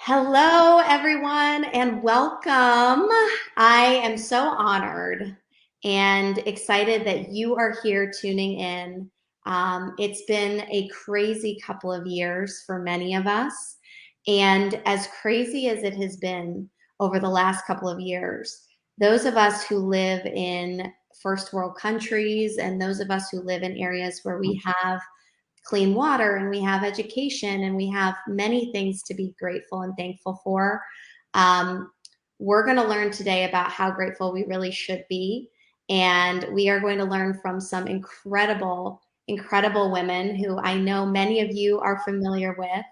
Hello, everyone, and welcome. I am so honored and excited that you are here tuning in. It's been a crazy couple of years for many of us. And as crazy as it has been over the last couple of years, those of us who live in first world countries and those of us who live in areas where we have clean water and we have education and we have many things to be grateful and thankful for. Um, we're going to learn today about how grateful we really should be. And we are going to learn from some incredible women who I know many of you are familiar with.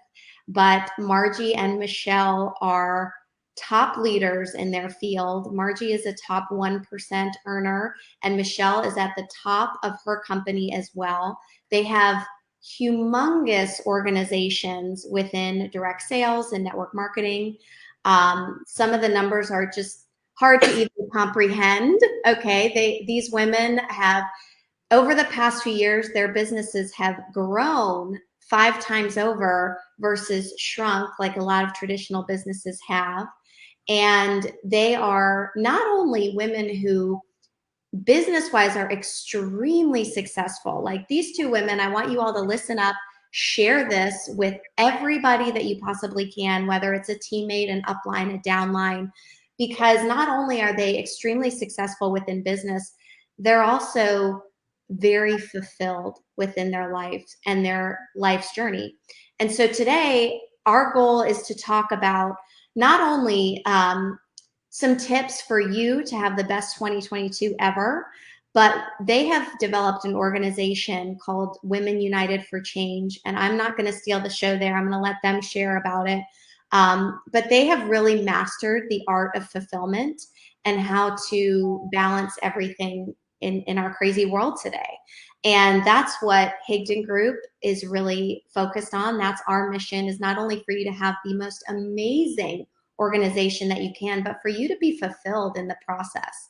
But Margie and Michelle are top leaders in their field. Margie is a top 1% earner, and Michelle is at the top of her company as well. They have humongous organizations within direct sales and network marketing. Some of the numbers are just hard to even comprehend. Okay, these women have, over the past few years, their businesses have grown 5 times over versus shrunk like a lot of traditional businesses have. And they are not only women who business wise are extremely successful. Like these two women, I want you all to listen up, share this with everybody that you possibly can, whether it's a teammate, an upline, a downline, because not only are they extremely successful within business, they're also very fulfilled within their lives and their life's journey. And so today, our goal is to talk about not only some tips for you to have the best 2022 ever, but they have developed an organization called Women United for Change. And I'm not going to steal the show there. I'm going to let them share about it. But they have really mastered the art of fulfillment and how to balance everything in our crazy world today. And that's what Higdon Group is really focused on. That's our mission, is not only for you to have the most amazing organization that you can, but for you to be fulfilled in the process.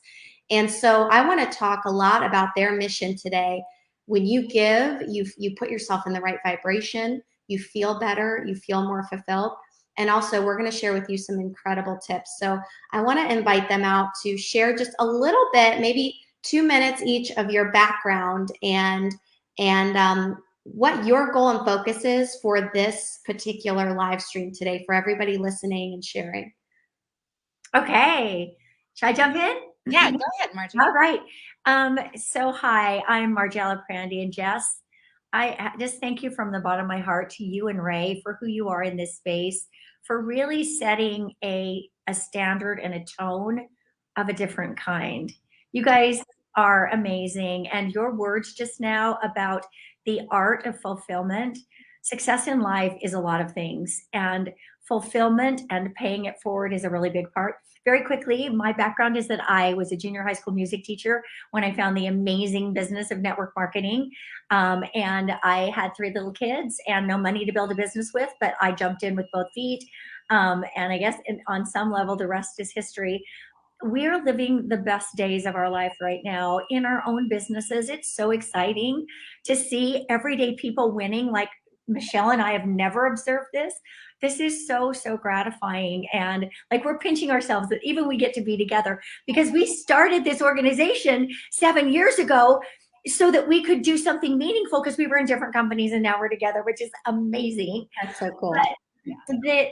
And so I want to talk a lot about their mission today. When you give, you put yourself in the right vibration, you feel better, you feel more fulfilled. And also we're going to share with you some incredible tips. So I want to invite them out to share just a little bit, maybe 2 minutes each, of your background and what your goal and focus is for this particular live stream today, for everybody listening and sharing. Okay. Should I jump in? Yeah, go ahead, Margie. All right. So hi, I'm Margie Aliprandi, and Jess, I just thank you from the bottom of my heart to you and Ray for who you are in this space, for really setting a standard and a tone of a different kind. You guys are amazing, and your words just now about the art of fulfillment. Success in life is a lot of things, and fulfillment and paying it forward is a really big part. Very quickly, my background is that I was a junior high school music teacher when I found the amazing business of network marketing. And I had 3 little kids and no money to build a business with, but I jumped in with both feet. And I guess on some level, the rest is history. We're living the best days of our life right now in our own businesses. It's so exciting to see everyday people winning. Like Michelle and I have never observed this. This is so, so gratifying. And like we're pinching ourselves that even we get to be together, because we started this organization 7 years ago so that we could do something meaningful, because we were in different companies and now we're together, which is amazing. That's so cool. But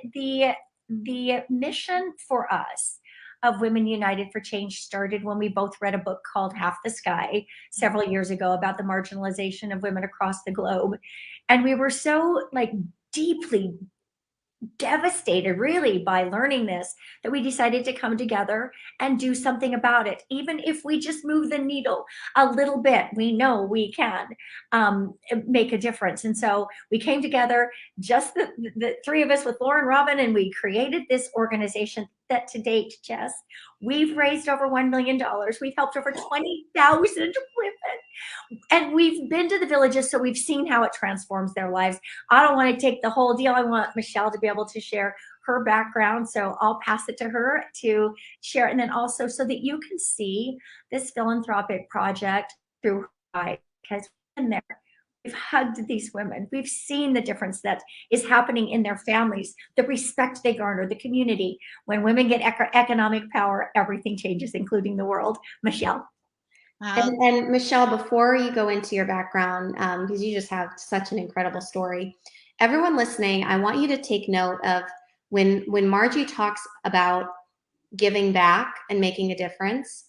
the mission for us of Women United for Change started when we both read a book called Half the Sky several years ago about the marginalization of women across the globe. And we were so like deeply devastated really by learning this, that we decided to come together and do something about it. Even if we just move the needle a little bit, we know we can make a difference. And so we came together, just the 3 of us with Lauren Robin, and we created this organization that to date, Jess, we've raised over $1 million. We've helped over 20,000 women. And we've been to the villages, so we've seen how it transforms their lives. I don't want to take the whole deal. I want Michelle to be able to share her background. So I'll pass it to her to share. And then also so that you can see this philanthropic project through her eyes, because we've been there. hugged these women. We've seen the difference that is happening in their families, the respect they garner, the community. When women get economic power, everything changes, including the world. Michelle. And Michelle, before you go into your background, because you just have such an incredible story, everyone listening, I want you to take note of when Margie talks about giving back and making a difference.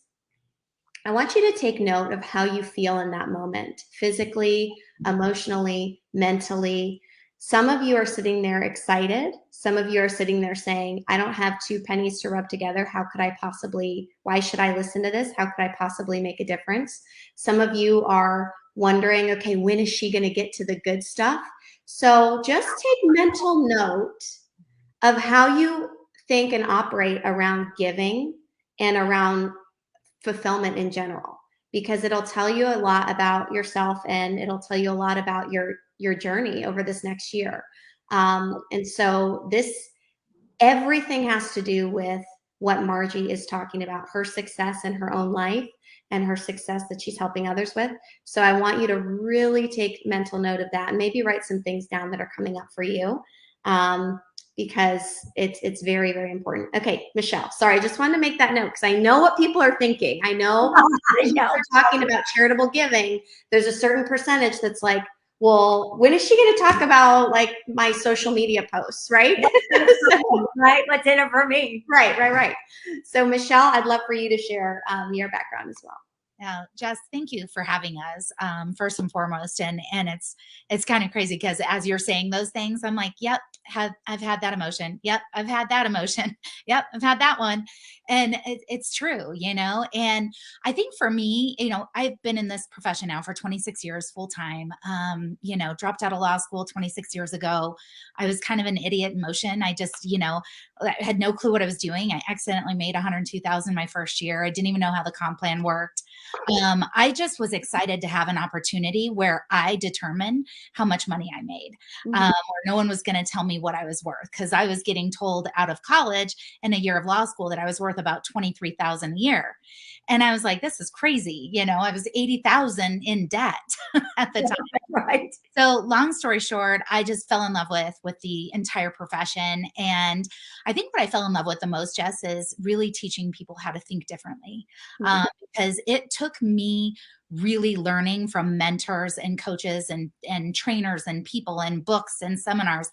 I want you to take note of how you feel in that moment, physically, emotionally, mentally. Some of you are sitting there excited. Some of you are sitting there saying, I don't have two pennies to rub together. How could I possibly, why should I listen to this? How could I possibly make a difference? Some of you are wondering, okay, when is she going to get to the good stuff? So just take mental note of how you think and operate around giving and around fulfillment in general, because it'll tell you a lot about yourself and it'll tell you a lot about your journey over this next year. And so this, everything has to do with what Margie is talking about, her success in her own life and her success that she's helping others with. So I want you to really take mental note of that and maybe write some things down that are coming up for you. Because it's very, very important. Okay, Michelle, sorry, I just wanted to make that note because I know what people are thinking. I know when people are talking about charitable giving, there's a certain percentage that's like, well, when is she going to talk about like my social media posts, right? Right, what's in it for me? Right. So Michelle, I'd love for you to share your background as well. Jess, thank you for having us, first and foremost. And it's kind of crazy because as you're saying those things, I'm like, yep, I've had that emotion. Yep, I've had that emotion. Yep, I've had that one. And it's true, and I think for me, I've been in this profession now for 26 years full time, dropped out of law school 26 years ago. I was kind of an idiot in motion. I just, I had no clue what I was doing. I accidentally made 102,000 my first year. I didn't even know how the comp plan worked. I just was excited to have an opportunity where I determined how much money I made, where no one was going to tell me what I was worth, because I was getting told out of college and a year of law school that I was worth about 23,000 a year. And I was like, this is crazy. I was 80,000 in debt at the time. Right. So long story short, I just fell in love with the entire profession. And I think what I fell in love with the most, Jess, is really teaching people how to think differently. Because it took me really learning from mentors and coaches and trainers and people and books and seminars,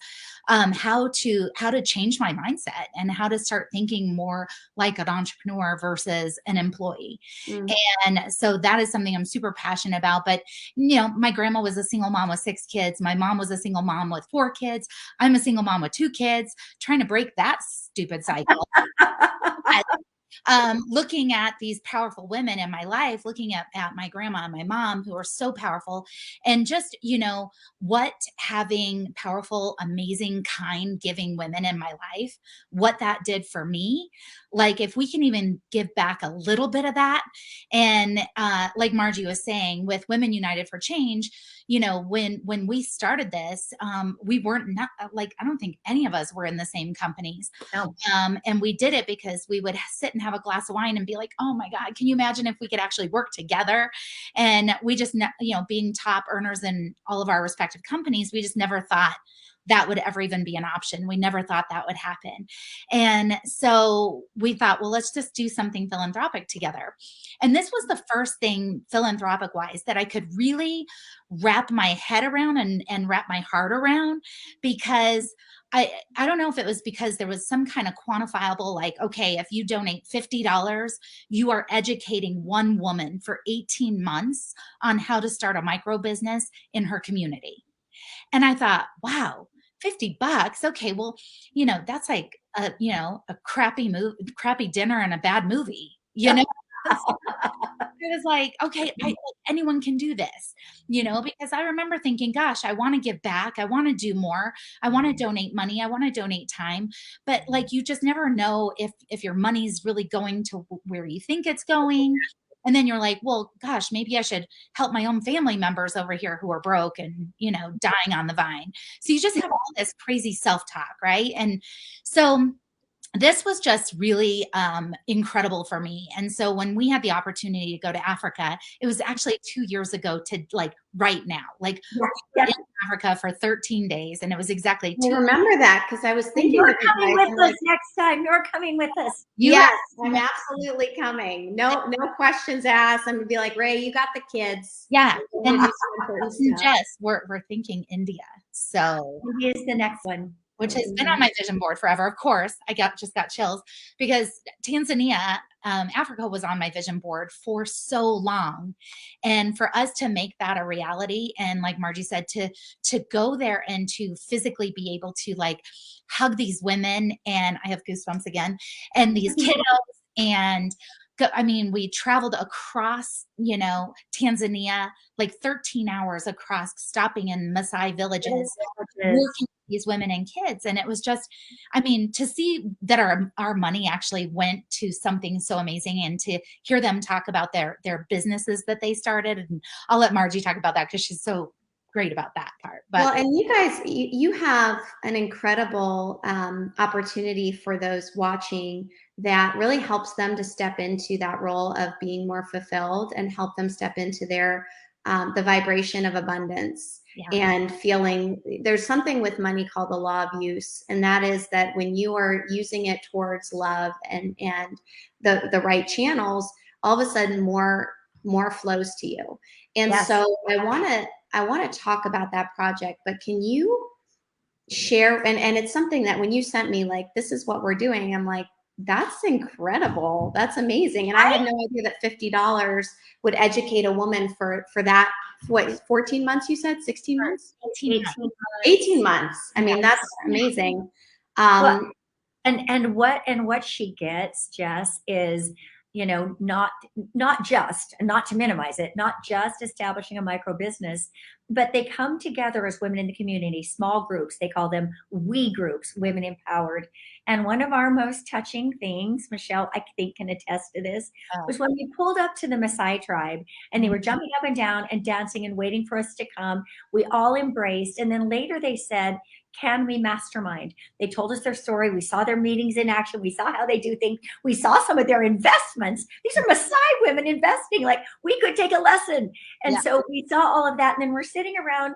how to change my mindset and how to start thinking more like an entrepreneur versus an employee. And so that is something I'm super passionate about. But, my grandma was a single mom with 6 kids. My mom was a single mom with 4 kids. I'm a single mom with 2 kids, trying to break that stupid cycle. Looking at these powerful women in my life, looking at my grandma and my mom, who are so powerful, and just, what having powerful, amazing, kind, giving women in my life, what that did for me. Like, if we can even give back a little bit of that. And like Margie was saying, with Women United for Change, when we started this, we weren't not like, I don't think any of us were in the same companies. No. And we did it because we would sit and have a glass of wine and be like, oh my God, can you imagine if we could actually work together? And we just, being top earners in all of our respective companies, we just never thought that would ever even be an option. We never thought that would happen. And so we thought, well, let's just do something philanthropic together. And this was the first thing philanthropic wise that I could really wrap my head around and wrap my heart around, because I don't know if it was because there was some kind of quantifiable, like, okay, if you donate $50, you are educating one woman for 18 months on how to start a micro business in her community. And I thought, wow, $50. Okay, well, that's like a crappy dinner and a bad movie, It was like, okay, anyone can do this, because I remember thinking, gosh, I want to give back. I want to do more. I want to donate money. I want to donate time. But like, you just never know if your money's really going to where you think it's going. And then you're like, well, gosh, maybe I should help my own family members over here who are broke and, dying on the vine. So you just have all this crazy self-talk, right? And so this was just really incredible for me. And so when we had the opportunity to go to Africa, it was actually 2 years ago to like right now, like Yes. in Africa for 13 days. And it was exactly I remember that because I was thinking You're of you coming guys. with us next time. You're coming with us. Yes, I'm absolutely coming. No questions asked. I'm gonna be like, Ray, you got the kids. Yeah. And Jess, we're thinking India. So Here's the next one, which has been on my vision board forever. Of course, I just got chills because Tanzania, Africa was on my vision board for so long. And for us to make that a reality, and like Margie said, to go there and to physically be able to like hug these women, and I have goosebumps again, and these kiddos, and I mean, we traveled across, Tanzania, like 13 hours across, stopping in Maasai villages, working with these women and kids. And it was just, I mean, to see that our money actually went to something so amazing, and to hear them talk about their businesses that they started. And I'll let Margie talk about that because she's so great about that part. But well, and you guys, you have an incredible opportunity for those watching that really helps them to step into that role of being more fulfilled and help them step into their the vibration of abundance. Yeah. And feeling there's something with money called the law of use, and that is that when you are using it towards love and the right channels, all of a sudden more flows to you. And Yes. so I want to talk about that project, but can you share, and it's something that when you sent me like, this is what we're doing, I'm like, that's incredible. That's amazing. And I had no idea that $50 would educate a woman for that. What, 14 months you said? 16 months? 18 months. 18 months. I mean, that's amazing. Well, and what she gets, Jess, is, not just, not to minimize it, not just establishing a micro business, but they come together as women in the community, small groups. They call them we groups, women empowered. And one of our most touching things, Michelle, I think can attest to this, was when we pulled up to the Maasai tribe and they were jumping up and down and dancing and waiting for us to come. We all embraced. And then later they said, can we mastermind? They told us their story. We saw their meetings in action. We saw how they do things. We saw some of their investments. These are Maasai women investing. Like, we could take a lesson. And so we saw all of that. And then we're sitting around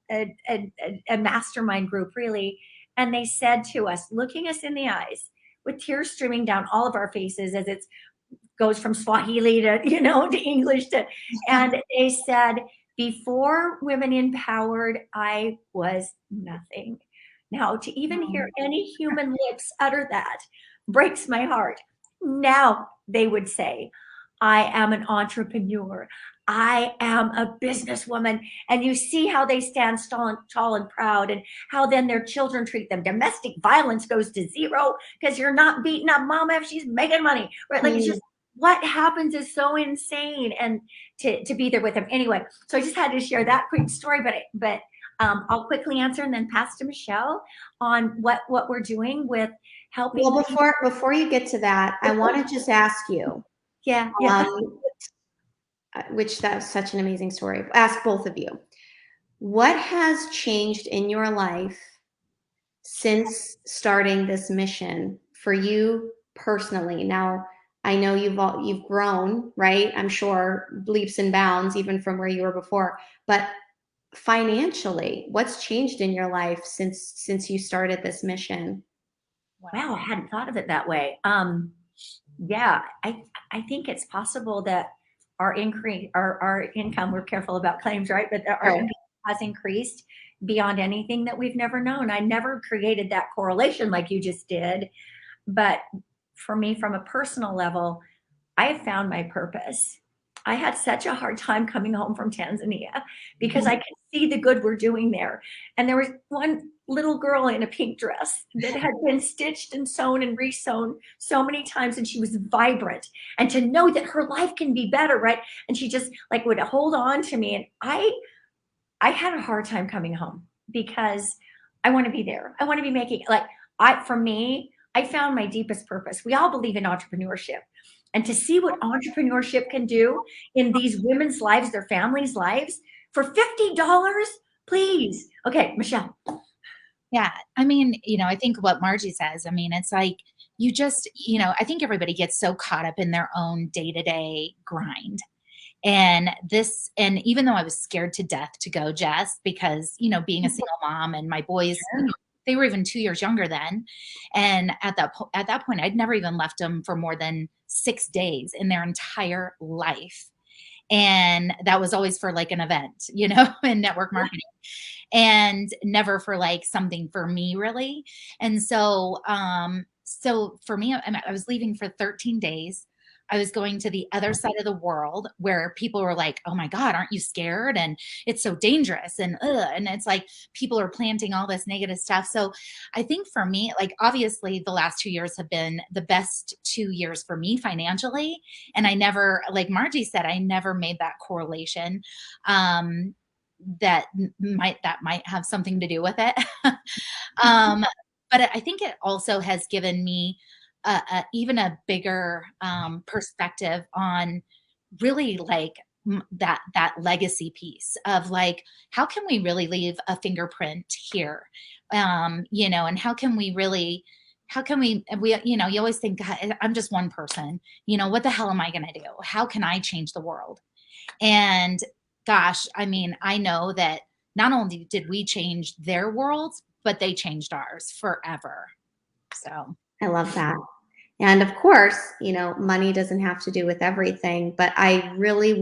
a mastermind group, really. And they said to us, looking us in the eyes with tears streaming down all of our faces as it goes from Swahili to, to English and they said, before Women Empowered, I was nothing. Now, to even hear any human lips utter that breaks my heart. Now they would say, I am an entrepreneur. I am a businesswoman. And you see how they stand tall and proud, and how then their children treat them. Domestic violence goes to zero because you're not beating up mama if she's making money, right? Like, it's just, what happens is so insane, and to be there with them. Anyway, so I just had to share that quick story, but I'll quickly answer and then pass to Michelle on what we're doing with helping. Well, before you get to that, I want to just ask you. Yeah. Which that's such an amazing story. Ask both of you. What has changed in your life since starting this mission for you personally? Now, I know you've grown, right? I'm sure leaps and bounds even from where you were before, but financially, what's changed in your life since you started this mission? Wow, I hadn't thought of it that way. Yeah, I think it's possible that our income, we're careful about claims, right? But our income has increased beyond anything that we've never known. I never created that correlation like you just did. But for me, from a personal level, I have found my purpose. I had such a hard time coming home from Tanzania because I could see the good we're doing there. And there was one little girl in a pink dress that had been stitched and sewn and re-sewn so many times, and she was vibrant. And to know that her life can be better, right? And she just like would hold on to me. And I had a hard time coming home because I want to be there. I want to be making, for me, I found my deepest purpose. We all believe in entrepreneurship. And to see what entrepreneurship can do in these women's lives, their families' lives, for $50, please. Okay, Michelle. Yeah. I mean, I think what Margie says, I mean, it's like you just, I think everybody gets so caught up in their own day-to-day grind. And even though I was scared to death to go, Jess, because, being a single mom and my boys, they were even 2 years younger then. And at that point, I'd never even left them for more than 6 days in their entire life. And that was always for like an event, in network marketing, and never for like something for me really. And so for me, I was leaving for 13 days. I was going to the other side of the world where people were like, "Oh my God, aren't you scared? And it's so dangerous." And it's like people are planting all this negative stuff. So I think for me, like obviously the last 2 years have been the best 2 years for me financially. And I never, like Margie said, I never made that correlation. That might have something to do with it. um, but I think it also has given me even a bigger perspective on really like that legacy piece of like, how can we really leave a fingerprint here? And how can we you always think, God, I'm just one person, what the hell am I going to do? How can I change the world? And gosh, I mean, I know that not only did we change their worlds, but they changed ours forever. So I love that. And of course, money doesn't have to do with everything, but I really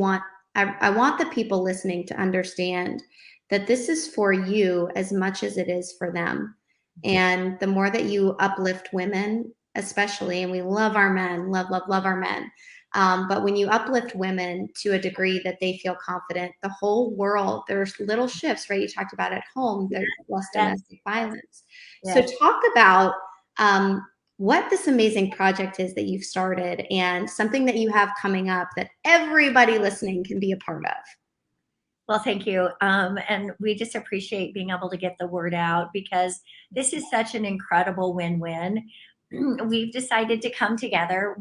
I want the people listening to understand that this is for you as much as it is for them. And the more that you uplift women, especially, and we love our men, love, love, love our men. But when you uplift women to a degree that they feel confident, the whole world, there's little shifts, right? You talked about at home, there's less domestic violence. So talk about what this amazing project is that you've started and something that you have coming up that everybody listening can be a part of. Well, thank you. And we just appreciate being able to get the word out because this is such an incredible win-win. We've decided to come together.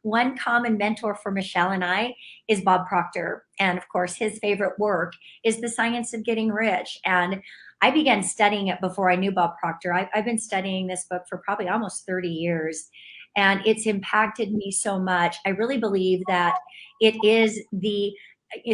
One common mentor for Michelle and I is Bob Proctor. And of course, his favorite work is The Science of Getting Rich. And I began studying it before I knew Bob Proctor. I've been studying this book for probably almost 30 years. And it's impacted me so much. I really believe that it is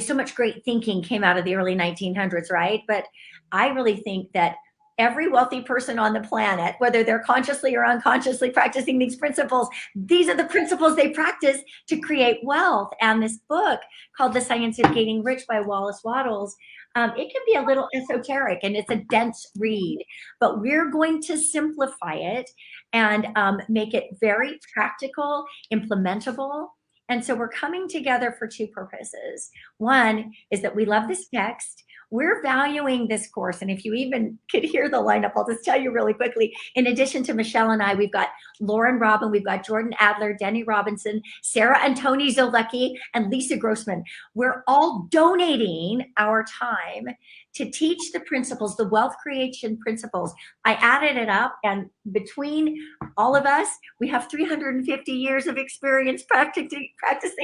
so much great thinking came out of the early 1900s, right? But I really think that every wealthy person on the planet, whether they're consciously or unconsciously practicing these principles, these are the principles they practice to create wealth. And this book called The Science of Getting Rich by Wallace Wattles, it can be a little esoteric and it's a dense read, but we're going to simplify it and make it very practical, implementable. And so we're coming together for two purposes. One is that we love this text. We're valuing this course. And if you even could hear the lineup, I'll just tell you really quickly. In addition to Michelle and I, we've got Lauren Robin, we've got Jordan Adler, Denny Robinson, Sarah and Tony Zolecki, and Lisa Grossman. We're all donating our time to teach the principles, the wealth creation principles. I added it up, and between all of us, we have 350 years of experience practicing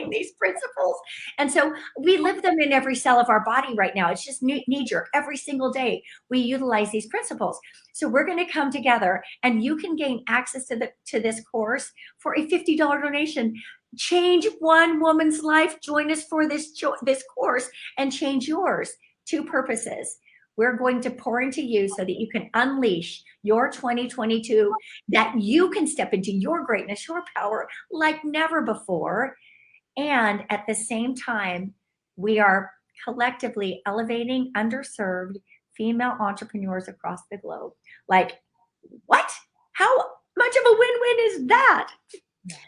these principles. And so we live them in every cell of our body right now. It's just knee-jerk. Every single day, we utilize these principles. So we're going to come together, and you can gain access to this course for a $50 donation. Change one woman's life. Join us for this course and change yours. Two purposes. We're going to pour into you so that you can unleash your 2022, that you can step into your greatness, your power like never before. And at the same time, we are collectively elevating underserved female entrepreneurs across the globe. Like, what? How much of a win-win is that?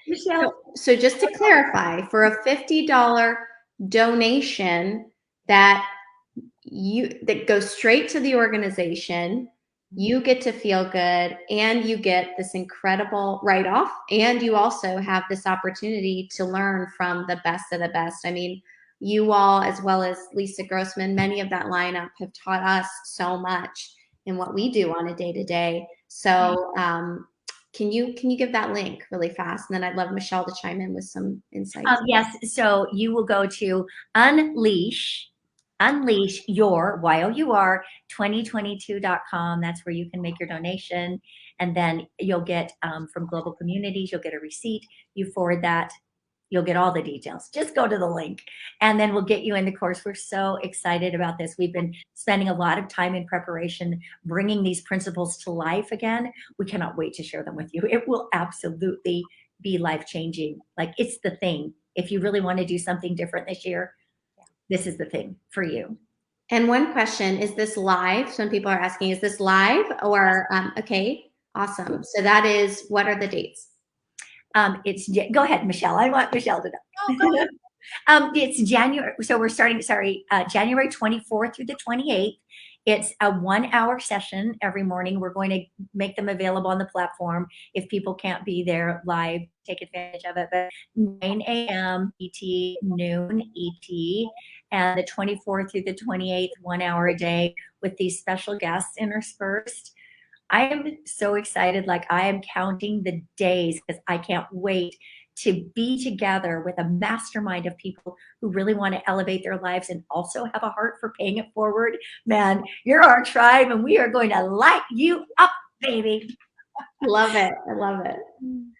Michelle? So just to clarify, for a $50 donation that goes straight to the organization, you get to feel good and you get this incredible write-off, and you also have this opportunity to learn from the best of the best. I mean, you all, as well as Lisa Grossman, many of that lineup have taught us so much in what we do on a day-to-day. So can you give that link really fast? And then I'd love Michelle to chime in with some insights. Yes, so you will go to Unleash Unleash Your, Y-O-U-R, 2022.com. That's where you can make your donation. And then you'll get from Global Communities, you'll get a receipt. You forward that, you'll get all the details. Just go to the link and then we'll get you in the course. We're so excited about this. We've been spending a lot of time in preparation, bringing these principles to life again. We cannot wait to share them with you. It will absolutely be life-changing. Like, it's the thing. If you really want to do something different this year, this is the thing for you. And one question, is this live? Some people are asking, is this live or, okay, awesome. So that is, what are the dates? Go ahead, Michelle. I want Michelle to know. Oh, go ahead. It's January. So we're starting, January 24th through the 28th. It's a 1-hour session every morning. We're going to make them available on the platform. If people can't be there live, take advantage of it. But 9 a.m. ET, noon ET, and the 24th through the 28th, 1 hour a day with these special guests interspersed. I am so excited. Like, I am counting the days because I can't wait to be together with a mastermind of people who really want to elevate their lives and also have a heart for paying it forward. Man, you're our tribe and we are going to light you up, baby. Love it. I love it.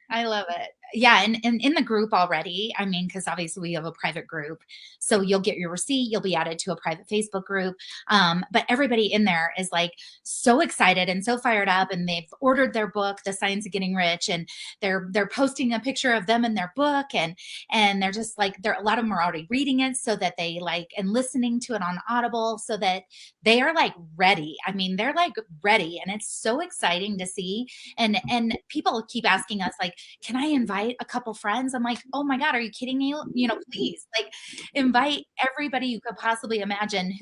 I love it. Yeah. And in the group already, I mean, because obviously we have a private group. So you'll get your receipt, you'll be added to a private Facebook group. But everybody in there is like so excited and so fired up, and they've ordered their book, The Science of Getting Rich, and they're posting a picture of them in their book, and they're just like, a lot of them are already reading it so that they like, and listening to it on Audible so that they are like ready. I mean, they're like ready, and it's so exciting to see. And people keep asking us like, can I invite a couple friends? I'm like, oh my God, are you kidding me? You know, please, like, invite everybody you could possibly imagine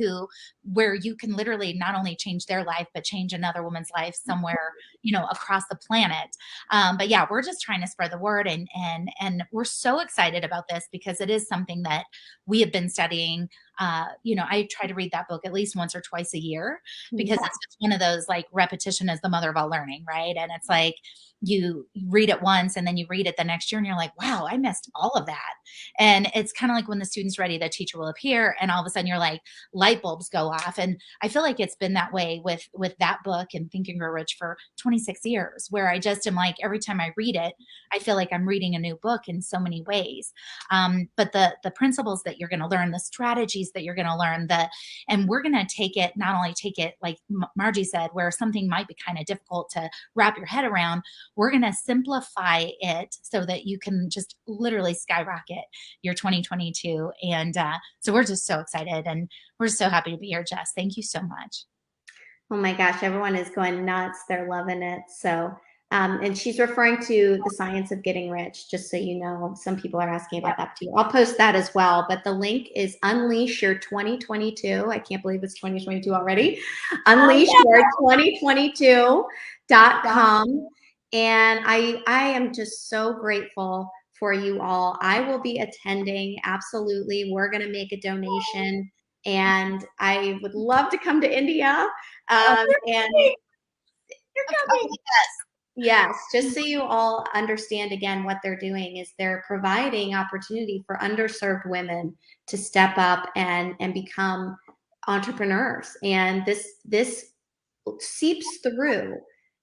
where you can literally not only change their life, but change another woman's life somewhere, you know, across the planet. But yeah, we're just trying to spread the word, and we're so excited about this because it is something that we have been studying. You know, I try to read that book at least once or twice a year because it's just one of those, like, repetition is the mother of all learning, right? And it's like, you read it once and then you read it the next year and you're like, wow, I missed all of that. And it's kind of like when the student's ready, the teacher will appear, and all of a sudden you're like, light bulbs go off. And I feel like it's been that way with that book and Think and Grow Rich for 26 years, where I just am like, every time I read it, I feel like I'm reading a new book in so many ways. But the principles that you're going to learn, the strategies that you're going to learn, and we're going to not only take it, like Margie said, where something might be kind of difficult to wrap your head around, we're going to simplify it so that you can just literally skyrocket your 2022. And so we're just so excited, and we're so happy to be here, Jess. Thank you so much. Oh my gosh, everyone is going nuts. They're loving it. So, and she's referring to The Science of Getting Rich, just so you know. Some people are asking about that too. I'll post that as well. But the link is Unleash Your 2022. I can't believe it's 2022 already. Unleash Your 2022.com. And I am just so grateful for you all. I will be attending. Absolutely. We're going to make a donation, and I would love to come to India. And You're coming. yes, just so you all understand, again, what they're doing is they're providing opportunity for underserved women to step up and become entrepreneurs. And this seeps through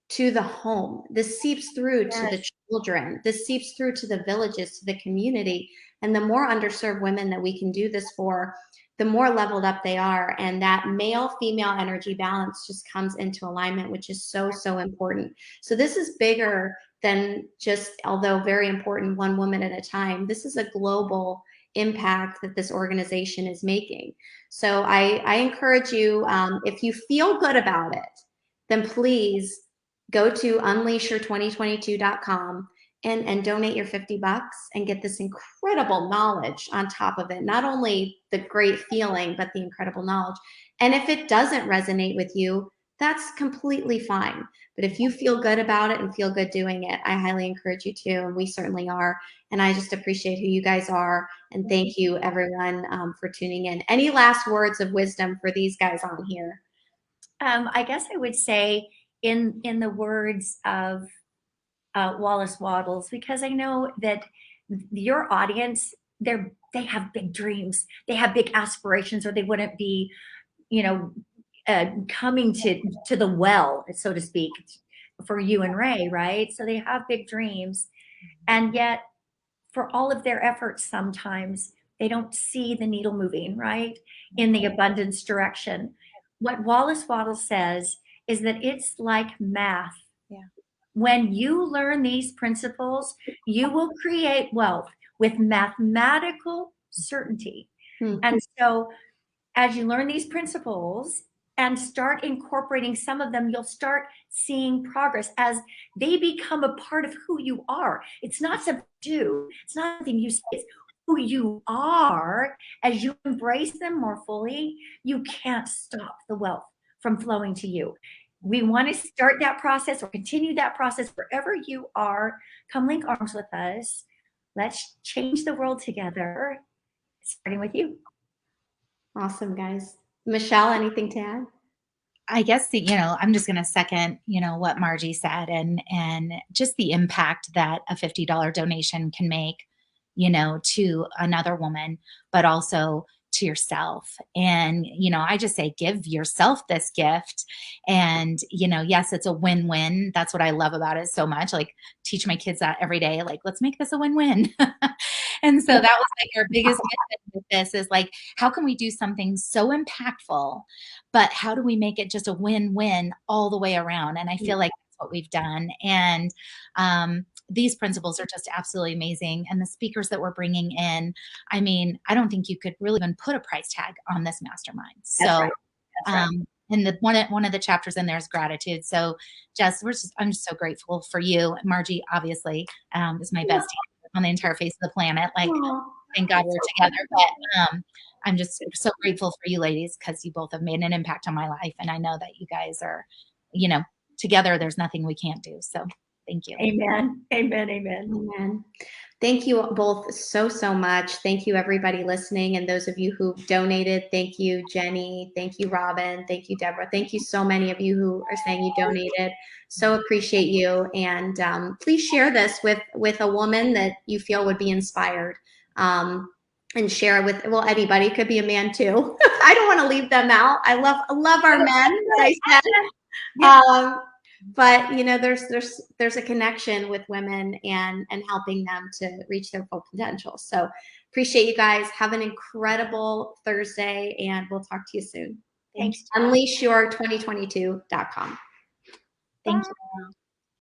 to the home. This seeps through to the children. This seeps through to the villages, to the community. And the more underserved women that we can do this for, the more leveled up they are. And that male-female energy balance just comes into alignment, which is so, so important. So this is bigger than just, although very important, one woman at a time. This is a global impact that this organization is making. So I encourage you, if you feel good about it, then please go to unleashyour2022.com and donate your $50 and get this incredible knowledge on top of it. Not only the great feeling, but the incredible knowledge. And if it doesn't resonate with you, that's completely fine. But if you feel good about it and feel good doing it, I highly encourage you to, and we certainly are. And I just appreciate who you guys are. And thank you, everyone, for tuning in. Any last words of wisdom for these guys on here? I guess I would say, in the words of Wallace Waddles, because I know that your audience, they're they have big dreams. They have big aspirations, or they wouldn't be, you know, coming to the well, so to speak, for you and Ray, right? So they have big dreams, and yet for all of their efforts, sometimes they don't see the needle moving, right, in the abundance direction. What Wallace Waddles says is that it's like math. Yeah. When you learn these principles, you will create wealth with mathematical certainty. And so as you learn these principles and start incorporating some of them, you'll start seeing progress as they become a part of who you are. It's not something you do, it's not something you say, it's who you are. As you embrace them more fully, you can't stop the wealth from flowing to you. We want to start that process or continue that process wherever you are. Come link arms with us. Let's change the world together, starting with you. Awesome, guys. Michelle, anything to add? I guess I'm just going to second, what Margie said, and just the impact that a $50 donation can make, to another woman, but also to yourself. And, I just say, give yourself this gift. And, yes, it's a win-win. That's what I love about it so much. Like, teach my kids that every day, like, let's make this a win-win. And so that was like our biggest mission with this is like, how can we do something so impactful, but how do we make it just a win-win all the way around? And I feel like that's what we've done. And these principles are just absolutely amazing. And the speakers that we're bringing in, I mean, I don't think you could really even put a price tag on this mastermind. So, That's right. and one of the chapters in there is gratitude. So Jess, I'm just so grateful for you. Margie, obviously, is my bestie on the entire face of the planet. Like, thank God we're together. But I'm just so grateful for you ladies, because you both have made an impact on my life. And I know that you guys are, together, there's nothing we can't do. So thank you. Amen. Amen. Amen. Amen. Thank you both so much. Thank you, everybody listening. And those of you who donated, thank you, Jenny. Thank you, Robin. Thank you, Deborah. Thank you so many of you who are saying you donated. So appreciate you. And please share this with a woman that you feel would be inspired. And share it with, well, anybody. It could be a man too. I don't want to leave them out. I love our men, as I said. But there's a connection with women and helping them to reach their full potential. So appreciate you guys. Have an incredible Thursday, and we'll talk to you soon. Thanks. Unleashyour2022.com. Thank you.